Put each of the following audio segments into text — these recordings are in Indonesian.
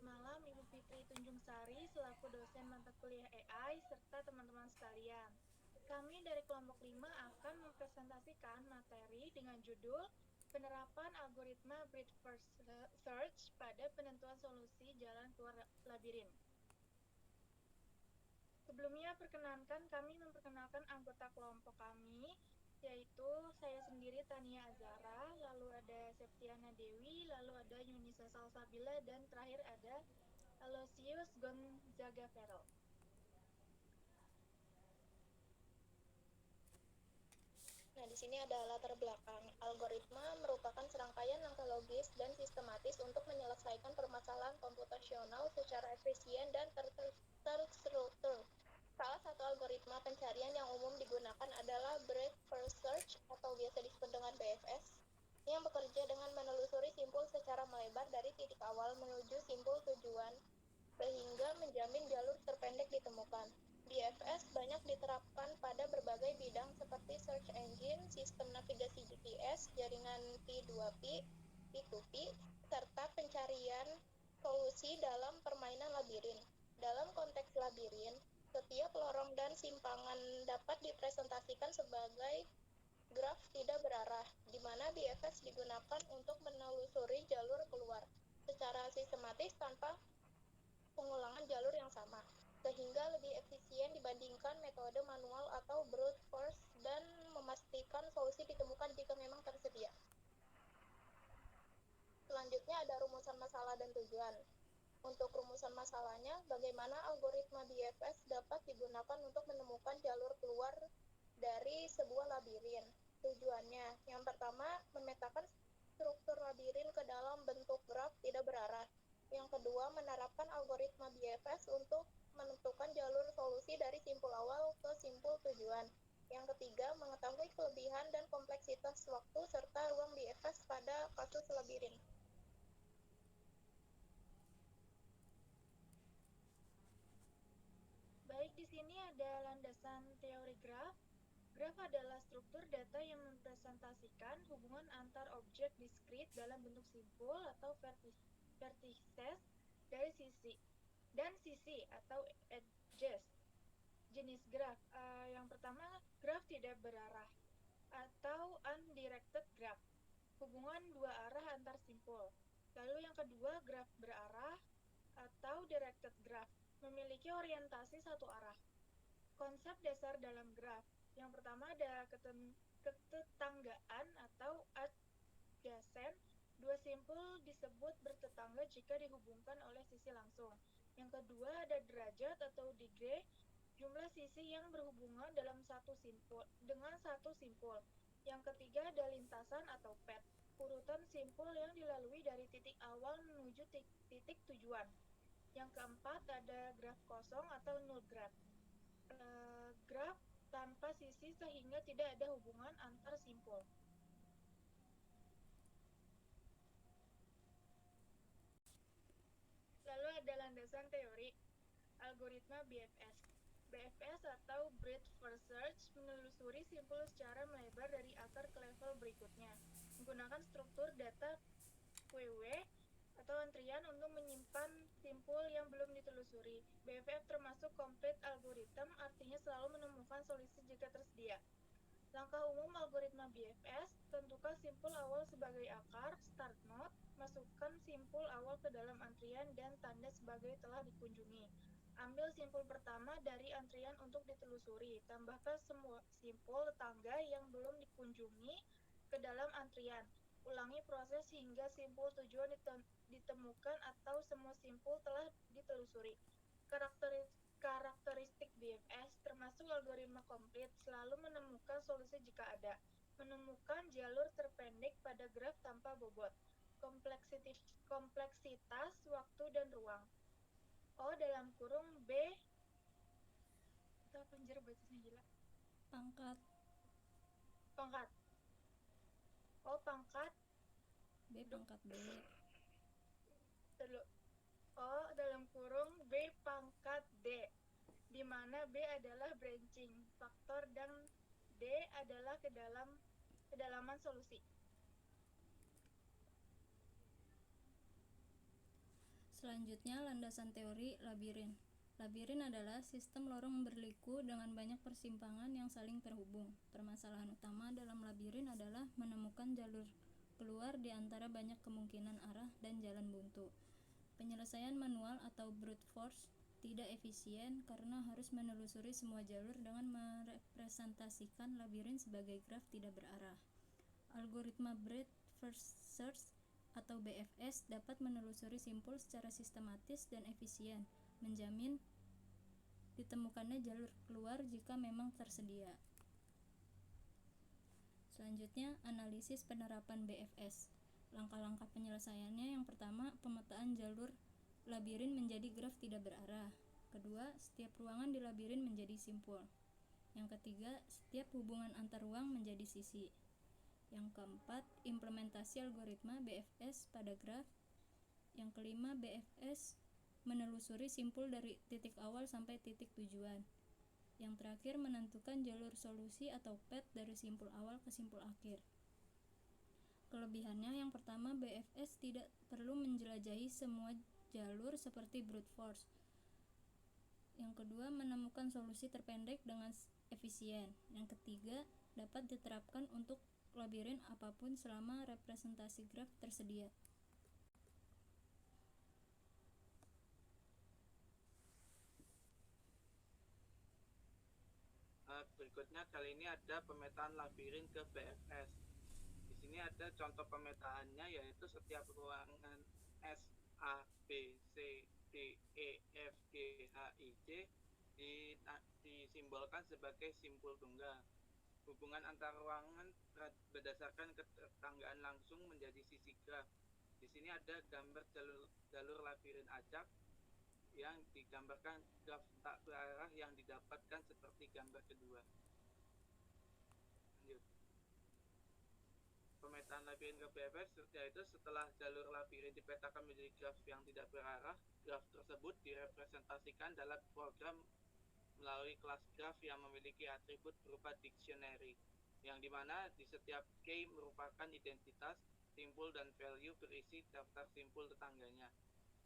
malam Ibu Fitri Tunjung Sari selaku dosen mata kuliah AI serta teman-teman sekalian. Kami dari kelompok 5 akan mempresentasikan materi dengan judul Penerapan Algoritma Breadth First Search pada penentuan solusi jalan keluar labirin. Sebelumnya perkenankan kami memperkenalkan anggota kelompok kami, yaitu saya sendiri Tania Azara, lalu ada Septiana Dewi, lalu ada Yunisa Salsabila, dan terakhir ada Aloysius Gonzaga Ferrell. Nah, di sini ada latar belakang. Algoritma merupakan serangkaian langkah logis dan sistematis untuk menyelesaikan permasalahan komputasional secara efisien dan terstruktur. Salah satu algoritma pencarian yang umum digunakan adalah Breadth First Search atau biasa disebut dengan BFS, yang bekerja dengan menelusuri simpul secara melebar dari titik awal menuju simpul tujuan, sehingga menjamin jalur terpendek ditemukan. BFS banyak diterapkan pada berbagai bidang seperti search engine, sistem navigasi GPS, jaringan P2P, P2P, serta pencarian solusi dalam permainan labirin. Dalam konteks labirin, setiap lorong dan simpangan dapat dipresentasikan sebagai graf tidak berarah, di mana BFS digunakan untuk menelusuri jalur keluar secara sistematis tanpa pengulangan jalur yang sama, sehingga lebih efisien dibandingkan metode manual atau brute force dan memastikan solusi ditemukan jika memang tersedia. Selanjutnya ada rumusan masalah dan tujuan. Untuk rumusan masalahnya, bagaimana algoritma BFS dapat digunakan untuk menemukan jalur keluar dari sebuah labirin. Tujuannya, yang pertama, memetakan struktur labirin ke dalam bentuk graf tidak berarah. Yang kedua, menerapkan algoritma BFS untuk menentukan jalur solusi dari simpul awal ke simpul tujuan. Yang ketiga, mengetahui kelebihan dan kompleksitas waktu serta ruang BFS pada kasus labirin. Baik, di sini ada landasan teori graf. Graf adalah struktur data yang mempresentasikan hubungan antar objek diskrit dalam bentuk simpul atau vertices dari sisi atau edges. Jenis graf yang pertama, graf tidak berarah atau undirected graph, hubungan dua arah antar simpul. Lalu yang kedua, graf berarah atau directed graph, memiliki orientasi satu arah. Konsep dasar dalam graf. Yang pertama ada ketetanggaan atau adjacent. Dua simpul disebut bertetangga jika dihubungkan oleh sisi langsung. Yang kedua ada derajat atau degree, jumlah sisi yang berhubungan dalam dengan satu simpul. Yang ketiga ada lintasan atau path, urutan simpul yang dilalui dari titik awal menuju titik tujuan. Yang keempat ada graf kosong atau null graph. Graf tanpa sisi sehingga tidak ada hubungan antar simpul. Lalu ada landasan teori algoritma BFS. BFS atau Breadth First Search menelusuri simpul secara melebar dari akar ke level berikutnya, menggunakan struktur data QW atau antrian untuk menyimpan simpul yang belum ditelusuri. BFF termasuk complete algorithm, artinya selalu menemukan solusi jika tersedia. Langkah umum algoritma BFS, tentukan simpul awal sebagai akar, start node, masukkan simpul awal ke dalam antrian dan tanda sebagai telah dikunjungi. Ambil simpul pertama dari antrian untuk ditelusuri, tambahkan semua simpul tetangga yang belum dikunjungi ke dalam antrian. Ulangi proses hingga simpul tujuan ditemukan atau semua simpul telah ditelusuri. Karakteristik BFS termasuk algoritma komplit, selalu menemukan solusi jika ada, menemukan jalur terpendek pada graf tanpa bobot, kompleksitas waktu dan ruang. O dalam kurung B itu apa anjir bacanya gila? Pangkat O pangkat B pangkat B. O dalam kurung B pangkat D, di mana B adalah branching faktor dan D adalah kedalaman solusi. Selanjutnya, landasan teori labirin. Labirin adalah sistem lorong berliku dengan banyak persimpangan yang saling terhubung. Permasalahan utama dalam labirin adalah menemukan jalur keluar di antara banyak kemungkinan arah dan jalan buntu. Penyelesaian manual atau brute force tidak efisien karena harus menelusuri semua jalur dengan merepresentasikan labirin sebagai graf tidak berarah. Algoritma Breadth First Search atau BFS dapat menelusuri simpul secara sistematis dan efisien, menjamin ditemukannya jalur keluar jika memang tersedia. Selanjutnya, analisis penerapan BFS. Langkah-langkah penyelesaiannya: yang pertama, pemetaan jalur labirin menjadi graf tidak berarah. Kedua, setiap ruangan di labirin menjadi simpul. Yang ketiga, setiap hubungan antar ruang menjadi sisi. Yang keempat, implementasi algoritma BFS pada graf. Yang kelima, BFS menelusuri simpul dari titik awal sampai titik tujuan. Yang terakhir, menentukan jalur solusi atau path dari simpul awal ke simpul akhir. Kelebihannya: yang pertama, BFS tidak perlu menjelajahi semua jalur seperti brute force. Yang kedua, menemukan solusi terpendek dengan efisien. Yang ketiga, dapat diterapkan untuk labirin apapun selama representasi graf tersedia. Berikutnya kali ini ada pemetaan labirin ke BFS. Di sini ada contoh pemetaannya, yaitu setiap ruangan S, A, B, C, D, E, F, G, H, I, J disimbolkan sebagai simpul tunggal. Hubungan antar ruangan berdasarkan ketetanggaan langsung menjadi sisi graf. Di sini ada gambar jalur labirin acak yang digambarkan graf tak berarah yang didapatkan seperti gambar kedua. Lanjut. Pemetaan labirin ke BFS, yaitu setelah jalur labirin dipetakan menjadi graf yang tidak berarah, graf tersebut direpresentasikan dalam program melalui kelas graf yang memiliki atribut berupa dictionary, yang dimana di setiap key merupakan identitas, simpul, dan value berisi daftar simpul tetangganya.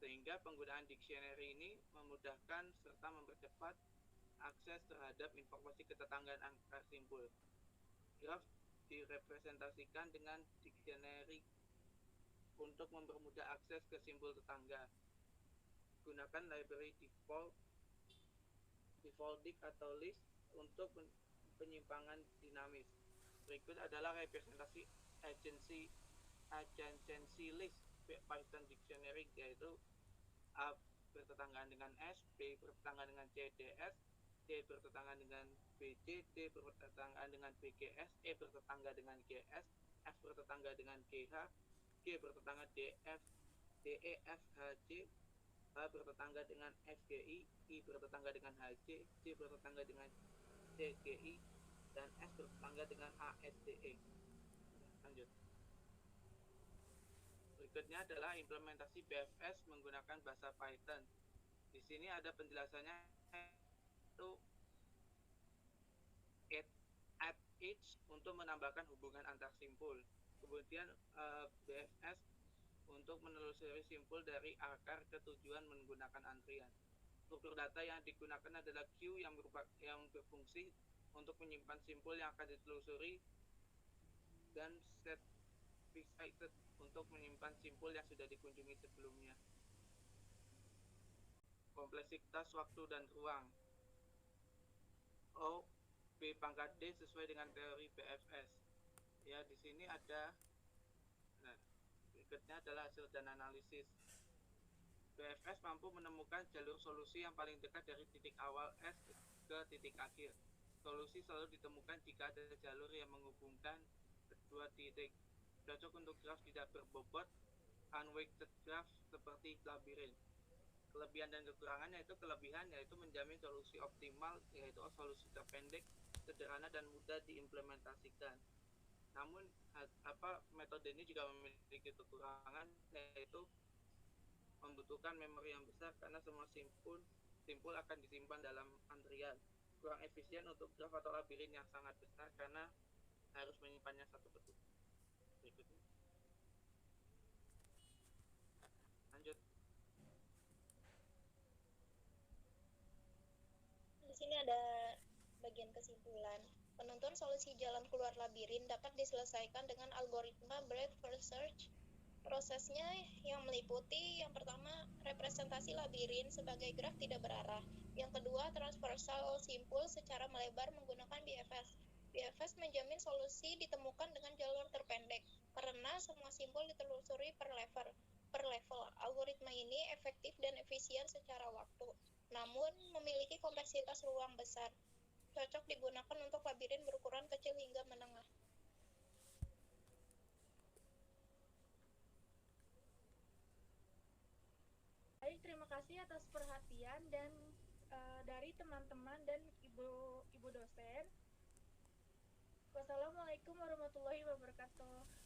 Sehingga penggunaan dictionary ini memudahkan serta mempercepat akses terhadap informasi ketetanggaan antar simpul. Graf direpresentasikan dengan dictionary untuk mempermudah akses ke simpul tetangga. Gunakan library defaulting atau list untuk penyimpangan dinamis. Berikut adalah representasi adjacency list Python dictionary, yaitu A bertetanggaan dengan S, B bertetanggaan dengan C, D, S, C bertetanggaan dengan BC, D bertetanggaan dengan BGS, E bertetangga dengan GS, F bertetangga dengan GH, G bertetangga DF, DE, F, HJ, H bertetangga dengan FGI, I bertetangga dengan HJ, J bertetangga dengan CGI, dan S bertetangga dengan ASDE. Lanjut. Berikutnya adalah implementasi BFS menggunakan bahasa Python. Di sini ada penjelasannya, yaitu add each untuk menambahkan hubungan antar simpul. Kemudian BFS untuk menelusuri simpul dari akar ke tujuan menggunakan antrian. Struktur data yang digunakan adalah queue yang berfungsi untuk menyimpan simpul yang akan ditelusuri, dan set visited untuk menyimpan simpul yang sudah dikunjungi sebelumnya. Kompleksitas waktu dan ruang. O, B pangkat D sesuai dengan teori BFS. Ya, di sini ada. Berikutnya adalah hasil dan analisis. BFS mampu menemukan jalur solusi yang paling dekat dari titik awal S ke titik akhir. Solusi selalu ditemukan jika ada jalur yang menghubungkan kedua titik. Cocok untuk graf tidak berbobot, unweighted graph seperti labirin. Kelebihan dan kekurangannya, yaitu kelebihan yaitu menjamin solusi optimal, yaitu solusi terpendek, sederhana, dan mudah diimplementasikan. Namun metode ini juga memiliki kekurangan, yaitu membutuhkan memori yang besar karena semua simpul akan disimpan dalam antrian. Kurang efisien untuk graf atau labirin yang sangat besar karena harus menyimpannya satu persatu. Berikutnya. Lanjut. sini ada bagian kesimpulan. Penuntun solusi jalan keluar labirin dapat diselesaikan dengan algoritma breadth first search. Prosesnya yang meliputi yang pertama, representasi labirin sebagai graf tidak berarah. Yang kedua, transversal simpul secara melebar menggunakan BFS. BFS menjamin solusi ditemukan dengan jalur terpendek karena semua simpul ditelusuri per level. Algoritma ini efektif dan efisien secara waktu, namun memiliki kompleksitas ruang besar. Cocok digunakan untuk labirin berukuran kecil hingga menengah. Baik, terima kasih atas perhatian dan dari teman-teman dan ibu dosen. Wassalamualaikum warahmatullahi wabarakatuh.